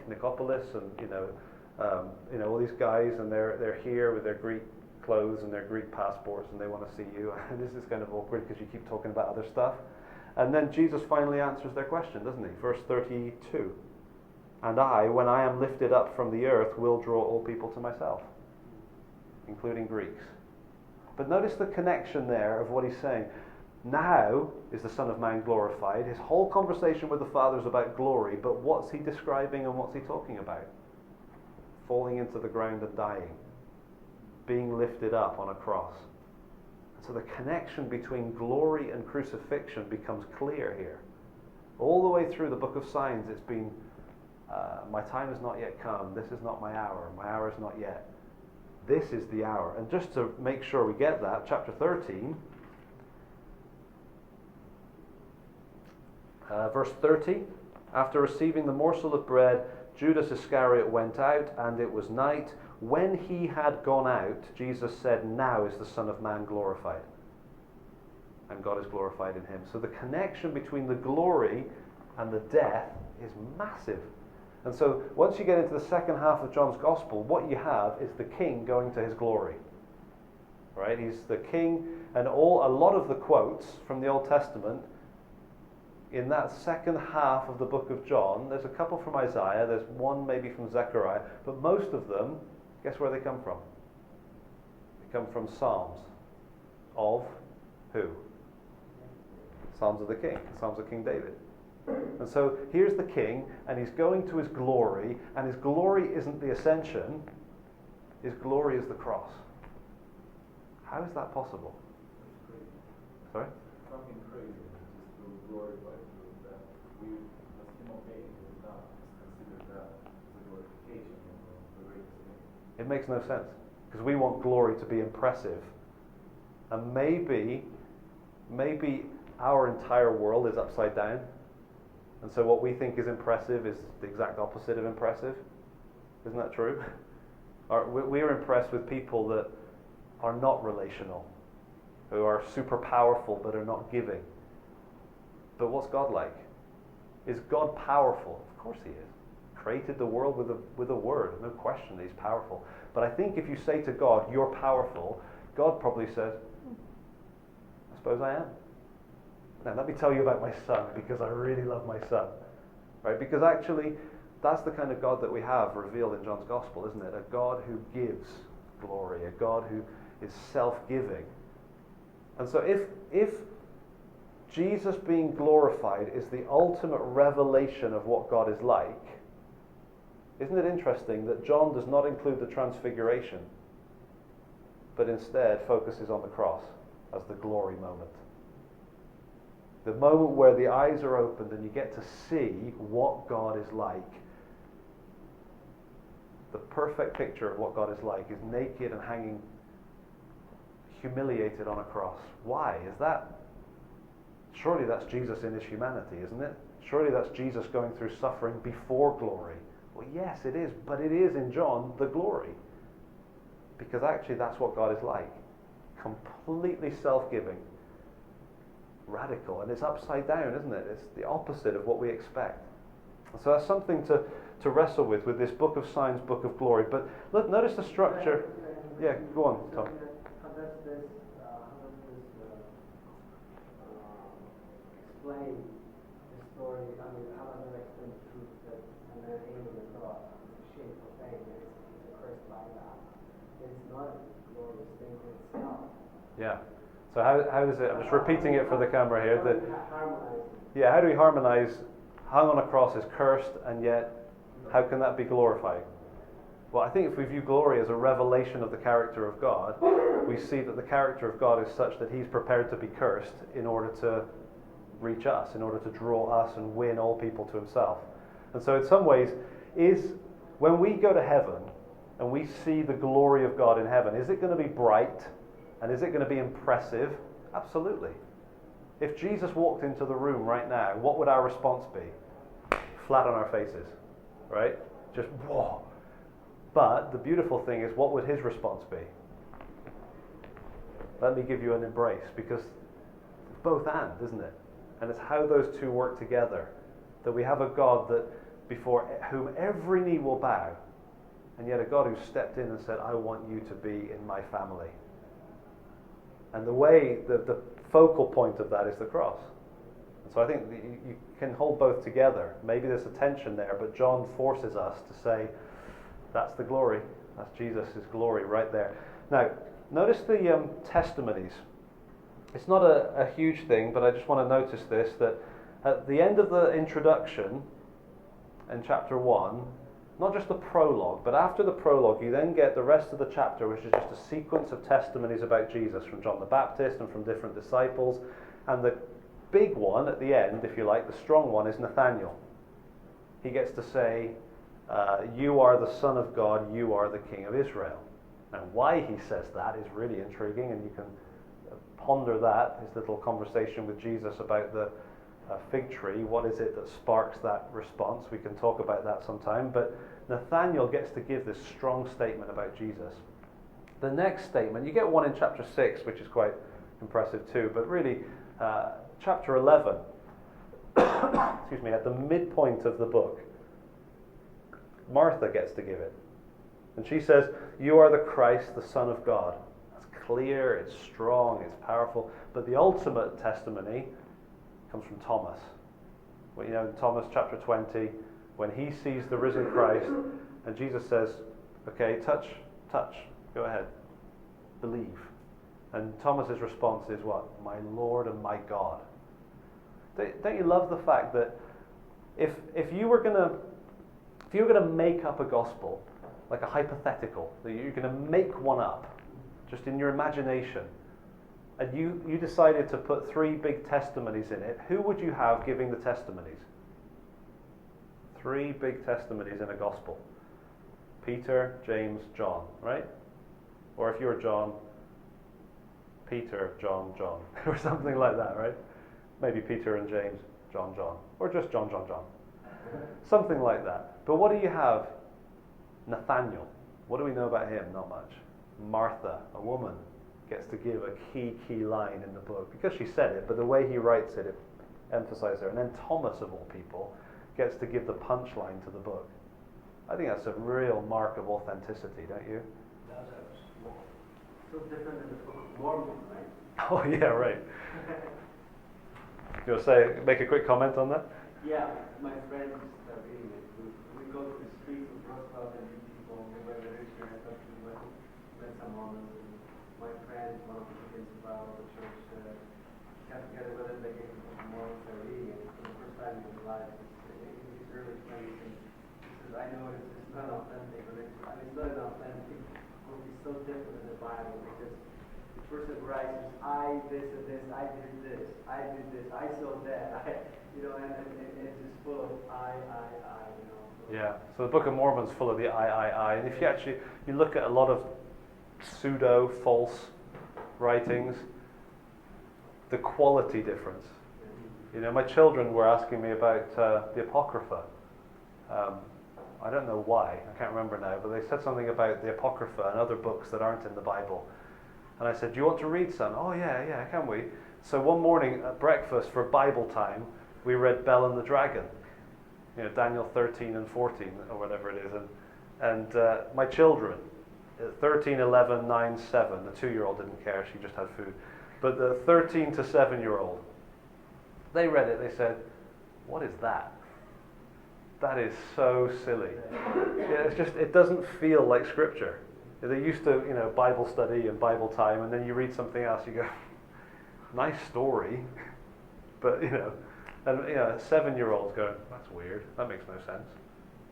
A: Nicopolis, and all these guys, and they're here with their Greek clothes and their Greek passports, and they want to see you. And this is kind of awkward because you keep talking about other stuff. And then Jesus finally answers their question, doesn't he? Verse 32. And I, when I am lifted up from the earth, will draw all people to myself, including Greeks. But notice the connection there of what he's saying. Now is the Son of Man glorified. His whole conversation with the Father is about glory, but what's he describing and what's he talking about? Falling into the ground and dying. Being lifted up on a cross. So the connection between glory and crucifixion becomes clear here. All the way through the book of signs, it's been, my time has not yet come. This is not my hour. My hour is not yet. This is the hour. And just to make sure we get that, chapter 13, verse 30. After receiving the morsel of bread, Judas Iscariot went out, and it was night. When he had gone out, Jesus said, "Now is the Son of Man glorified, and God is glorified in him." So the connection between the glory and the death is massive. And so once you get into the second half of John's Gospel, what you have is the king going to his glory. Right? He's the king, and a lot of the quotes from the Old Testament in that second half of the book of John, there's a couple from Isaiah, there's one maybe from Zechariah, but most of them, guess where they come from? They come from Psalms. Of who? Psalms of the king, Psalms of King David. And so here's the king, and he's going to his glory, and his glory isn't the ascension, his glory is the cross. How is that possible? Sorry?
C: Something crazy, just to glorify that we, as human beings, would not consider that as a glorification of the greatest thing.
A: It makes no sense, because we want glory to be impressive. And maybe our entire world is upside down. And so what we think is impressive is the exact opposite of impressive. Isn't that true? We're impressed with people that are not relational, who are super powerful but are not giving. But what's God like? Is God powerful? Of course he is. Created the world with a word. No question he's powerful. But I think if you say to God, "You're powerful," God probably says, "I suppose I am." Now let me tell you about my son, because I really love my son. Right? Because actually, that's the kind of God that we have revealed in John's Gospel, isn't it? A God who gives glory, a God who is self-giving. And so if Jesus being glorified is the ultimate revelation of what God is like, isn't it interesting that John does not include the transfiguration, but instead focuses on the cross as the glory moment? The moment where the eyes are opened and you get to see what God is like. The perfect picture of what God is like is naked and hanging, humiliated on a cross. Why is that? Surely that's Jesus in his humanity, isn't it? Surely that's Jesus going through suffering before glory. Well, yes, it is, but it is in John the glory. Because actually that's what God is like. Completely self-giving. Radical, and it's upside down, isn't it? It's the opposite of what we expect. So that's something to wrestle with this book of signs, book of glory. But look, notice the structure. Yeah, go on, Tom.
D: How does this explain the story? I mean, how does it explain the truth that a man hanging on the cross is a shameful thing, and it's a curse by God? It's not a glorious thing in itself.
A: Yeah. So how does it, I'm just repeating it for the camera here.
D: How do we harmonize it?
A: Yeah, how do we harmonize hung on a cross is cursed, and yet how can that be glorifying? Well, I think if we view glory as a revelation of the character of God, we see that the character of God is such that he's prepared to be cursed in order to reach us, in order to draw us and win all people to himself. And so in some ways, when we go to heaven and we see the glory of God in heaven, is it going to be bright? And is it going to be impressive? Absolutely. If Jesus walked into the room right now, what would our response be? Flat on our faces, right? Just, whoa. But the beautiful thing is, what would his response be? Let me give you an embrace, because it's both and, isn't it? And it's how those two work together, that we have a God that before whom every knee will bow, and yet a God who stepped in and said, I want you to be in my family. And the way, the focal point of that is the cross. And so I think you can hold both together. Maybe there's a tension there, but John forces us to say, that's the glory. That's Jesus' glory right there. Now, notice the testimonies. It's not a huge thing, but I just want to notice this, that at the end of the introduction in chapter 1, not just the prologue, but after the prologue, you then get the rest of the chapter, which is just a sequence of testimonies about Jesus from John the Baptist and from different disciples. And the big one at the end, if you like, the strong one, is Nathanael. He gets to say, you are the Son of God, you are the King of Israel. Now, why he says that is really intriguing, and you can ponder that, his little conversation with Jesus about the fig tree. What is it that sparks that response? We can talk about that sometime. But Nathanael gets to give this strong statement about Jesus. The next statement, you get one in chapter 6, which is quite impressive too, but really, chapter 11, excuse me, at the midpoint of the book, Martha gets to give it. And she says, "You are the Christ, the Son of God." That's clear, it's strong, it's powerful. But the ultimate testimony comes from Thomas. Well, you know, in Thomas chapter 20, when he sees the risen Christ, and Jesus says, "Okay, touch, go ahead, believe." And Thomas's response is what? "My Lord and my God." Don't you love the fact that if you were gonna make up a gospel, like a hypothetical, that you're going to make one up, just in your imagination, and you decided to put 3 big testimonies in it, who would you have giving the testimonies? 3 big testimonies in a gospel. Peter, James, John, right? Or if you're John, Peter, John, or something like that, right? Maybe Peter and James, John, or just John. Something like that. But what do you have? Nathanael. What do we know about him? Not much. Martha, a woman, gets to give a key line in the book. Because she said it, but the way he writes it emphasizes her. And then Thomas, of all people, gets to give the punchline to the book. I think that's a real mark of authenticity, don't you?
D: So different than the Book of Mormon, right?
A: Oh, yeah, right. You want to make a quick comment on that?
D: Yeah, my friends are reading it. We go to the streets of Roosevelt and meet people, we were very sure, especially when some Mormons. And my friend, one of the principals of the church, got together with us, they gave him some Mormons, they're reading it for the first time in his life. In his early 20s, and he says, "I know it's not authentic, but it's not an authentic book. It's so different than the Bible, because the person writes, I this and this, I did this, I did this, I saw that, and it's just full of I, So
A: Yeah, so the Book of Mormon's full of the I. And if you look at a lot of false writings, the quality difference. You know, my children were asking me about the Apocrypha. I don't know why, I can't remember now, but they said something about the Apocrypha and other books that aren't in the Bible. And I said, "Do you want to read some?" "Oh, yeah, can we?" So one morning at breakfast for Bible time, we read Bel and the Dragon. You know, Daniel 13 and 14, or whatever it is. And my children, 13, 11, 9, 7, the 2-year-old didn't care, she just had food. But the 13 to 7-year-old, they read it, they said, "What is that? That is so silly." Yeah, it doesn't feel like Scripture. They used to, Bible study and Bible time, and then you read something else, you go, "Nice story," but and a 7-year-old's going, "That's weird. That makes no sense.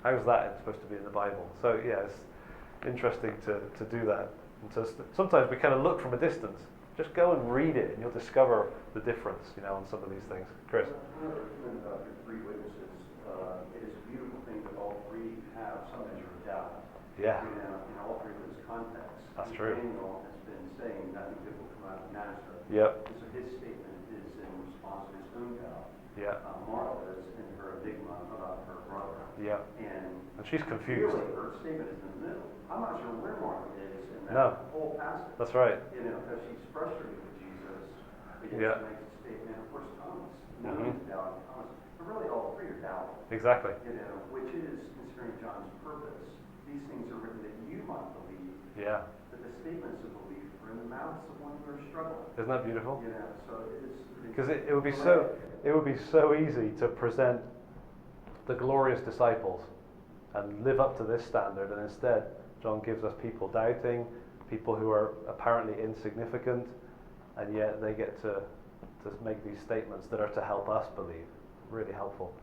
A: How's that supposed to be in the Bible?" So yeah, it's interesting to do that. And sometimes we kind of look from a distance. Just go and read it, and you'll discover the difference, on some of these things. Chris.
B: Another comment about your 3 witnesses. It is a beautiful thing that all 3 have some measure of doubt.
A: Yeah.
B: In all 3 of those contexts.
A: That's true.
B: Daniel has been saying nothing good will come out of Nazareth.
A: Yep.
B: And so his statement is in response to his own doubt.
A: Yeah.
B: Martha is in her enigma about her brother.
A: Yeah.
B: And
A: she's confused.
B: Really, her statement is in the middle. I'm not sure where Martha is in that
A: No.
B: whole passage.
A: That's right.
B: Because she's frustrated with Jesus, but yet
A: Yeah.
B: she makes a statement. Of course, Thomas,
A: Mhm.
B: doubting Thomas, but really all 3 are doubting.
A: Exactly.
B: Which is, considering John's purpose, these things are written that you might believe.
A: Yeah.
B: That the statements of belief are in the mouths of one who are struggling.
A: Isn't that beautiful?
B: So it is.
A: Because it would be so easy to present the glorious disciples and live up to this standard, and instead John gives us people doubting, people who are apparently insignificant, and yet they get to make these statements that are to help us believe. Really helpful.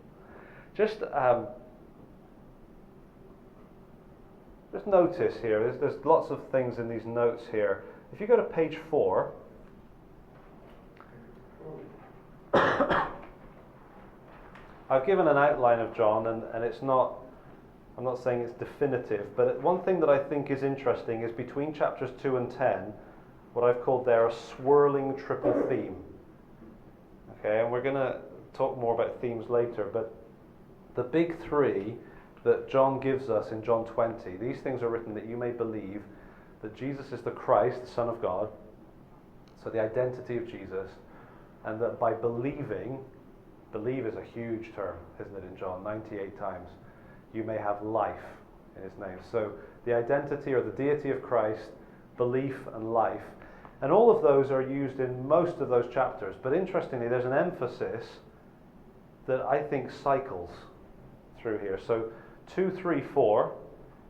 A: Just notice here, there's lots of things in these notes here. If you go to page 4, I've given an outline of John, and it's not I'm not saying it's definitive, but one thing that I think is interesting is between chapters 2 and 10, what I've called there a swirling triple theme. Okay, and we're going to talk more about themes later, but the big three that John gives us in John 20, these things are written that you may believe that Jesus is the Christ, the Son of God, so the identity of Jesus, and that by believing, believe is a huge term, isn't it, in John, 98 times, you may have life in his name. So the identity or the deity of Christ, belief and life. And all of those are used in most of those chapters. But interestingly, there's an emphasis that I think cycles through here. So 2, 3, 4,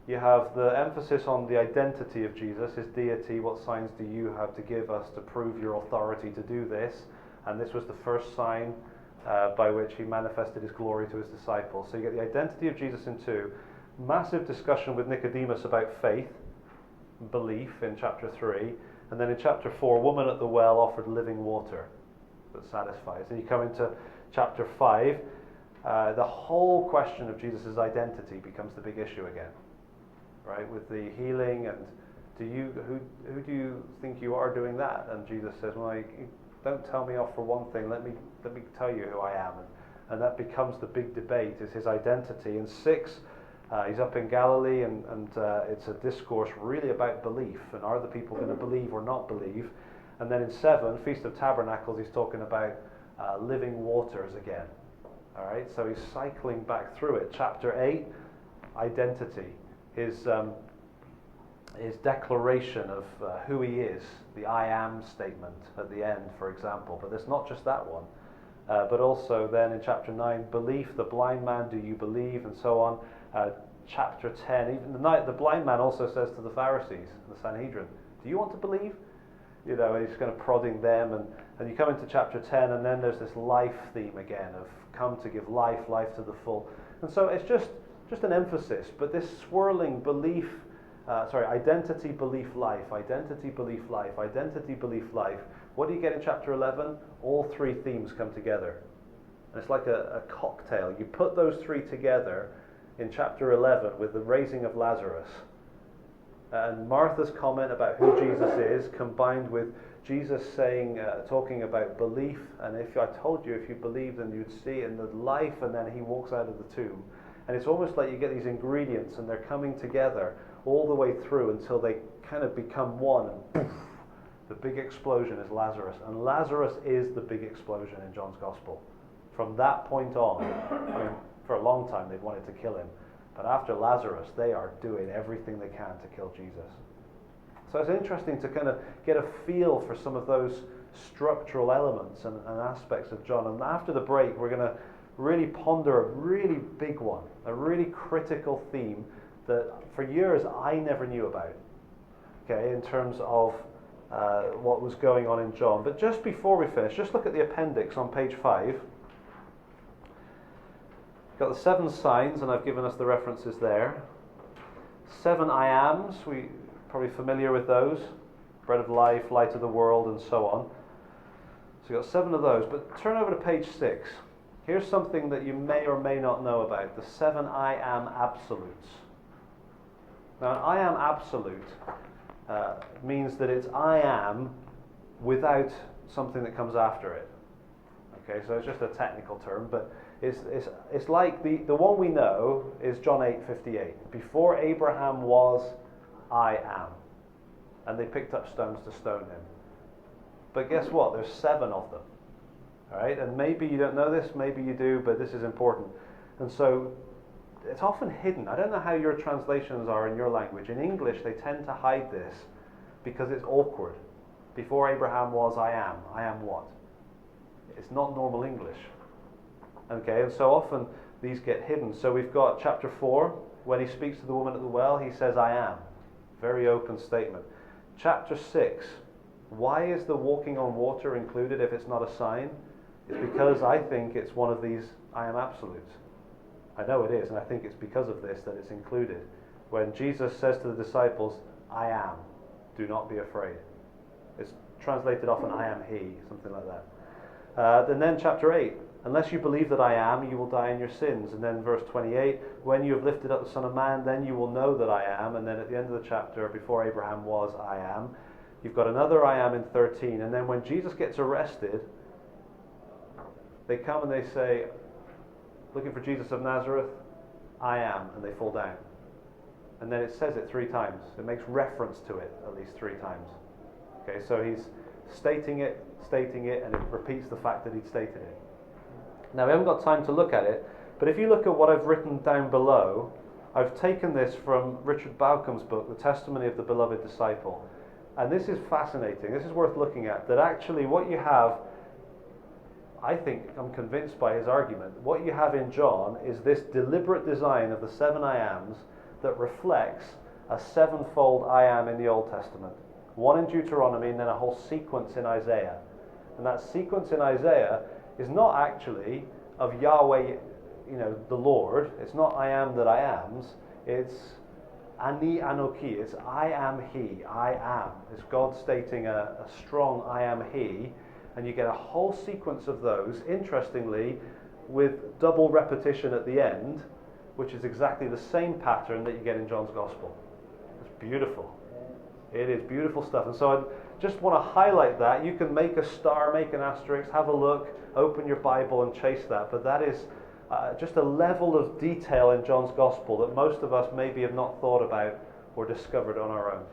A: you have the emphasis on the identity of Jesus, his deity. What signs do you have to give us to prove your authority to do this? And this was the first sign by which he manifested his glory to his disciples. So you get the identity of Jesus in 2. Massive discussion with Nicodemus about faith, belief in chapter 3. And then in chapter 4, woman at the well offered living water that satisfies. And you come into chapter 5, the whole question of Jesus' identity becomes the big issue again. Right? With the healing and who do you think you are doing that? And Jesus says, well, don't tell me off for one thing, let me tell you who I am. And that becomes the big debate, is his identity. In 6, he's up in Galilee, and it's a discourse really about belief, and are the people going to believe or not believe? And then in 7, Feast of Tabernacles, he's talking about living waters again. All right, so he's cycling back through it. Chapter 8, identity, his declaration of who he is, the I am statement at the end, for example. But there's not just that one, but also then in chapter 9, belief, the blind man, do you believe, and so on. Chapter 10, even the blind man also says to the Pharisees, the Sanhedrin, do you want to believe? You know, he's kind of prodding them, and you come into chapter 10, and then there's this life theme again of come to give life to the full. And so it's just an emphasis, but this swirling belief, identity, belief, life, identity, belief, life, identity, belief, life. What do you get in chapter 11? All three themes come together. And it's like a cocktail. You put those three together in chapter 11 with the raising of Lazarus. And Martha's comment about who Jesus is, combined with Jesus saying, talking about belief, and if I told you, if you believed, then you'd see, and the life, and then he walks out of the tomb. And it's almost like you get these ingredients, and they're coming together all the way through until they kind of become one, and poof, the big explosion is Lazarus. And Lazarus is the big explosion in John's Gospel. From that point on, I mean, for a long time they've wanted to kill him. But after Lazarus, they are doing everything they can to kill Jesus. So it's interesting to kind of get a feel for some of those structural elements and aspects of John. And after the break, we're going to really ponder a really big one, a really critical theme that for years I never knew about, okay, in terms of what was going on in John. But just before we finish, just look at the appendix on page 5. Got the 7 signs, and I've given us the references there. 7 I ams, we're probably familiar with those. Bread of life, light of the world, and so on. So you've got 7 of those. But turn over to page 6. Here's something that you may or may not know about. The 7 I am absolutes. Now, an I am absolute means that it's I am without something that comes after it. Okay, so it's just a technical term, but it's like the one we know is John 8:58. Before Abraham was, I am. And they picked up stones to stone him. But guess what? There's 7 of them. All right, and maybe you don't know this, maybe you do, but this is important. And so it's often hidden. I don't know how your translations are in your language. In English, they tend to hide this because it's awkward. Before Abraham was, I am. I am what? It's not normal English. Okay, and so often these get hidden. So we've got chapter 4, when he speaks to the woman at the well, he says, I am. Very open statement. Chapter 6, why is the walking on water included if it's not a sign? It's because I think it's one of these I am absolutes. I know it is, and I think it's because of this that it's included. When Jesus says to the disciples, I am, do not be afraid. It's translated often, I am he, something like that. And then chapter 8, Unless you believe that I am, you will die in your sins. And then verse 28, when you have lifted up the Son of Man, then you will know that I am. And then at the end of the chapter, before Abraham was, I am. You've got another I am in 13. And then when Jesus gets arrested, they come and they say, looking for Jesus of Nazareth, I am. And they fall down. And then it says it 3 times. It makes reference to it at least 3 times. Okay, so he's stating it, and it repeats the fact that he'd stated it. Now, we haven't got time to look at it, but if you look at what I've written down below, I've taken this from Richard Baucham's book, The Testimony of the Beloved Disciple. And this is fascinating. This is worth looking at. That actually what you have, I think, I'm convinced by his argument, what you have in John is this deliberate design of the 7 I ams that reflects a 7-fold I am in the Old Testament. 1 in Deuteronomy and then a whole sequence in Isaiah. And that sequence in Isaiah is not actually of Yahweh, the Lord. It's not I am that I ams. It's Ani Anoki. It's I am He. I am. It's God stating a strong I am He. And you get a whole sequence of those, interestingly, with double repetition at the end, which is exactly the same pattern that you get in John's Gospel. It's beautiful. It is beautiful stuff. And so I just want to highlight that. You can make a star, make an asterisk, have a look, open your Bible and chase that. But that is just a level of detail in John's Gospel that most of us maybe have not thought about or discovered on our own.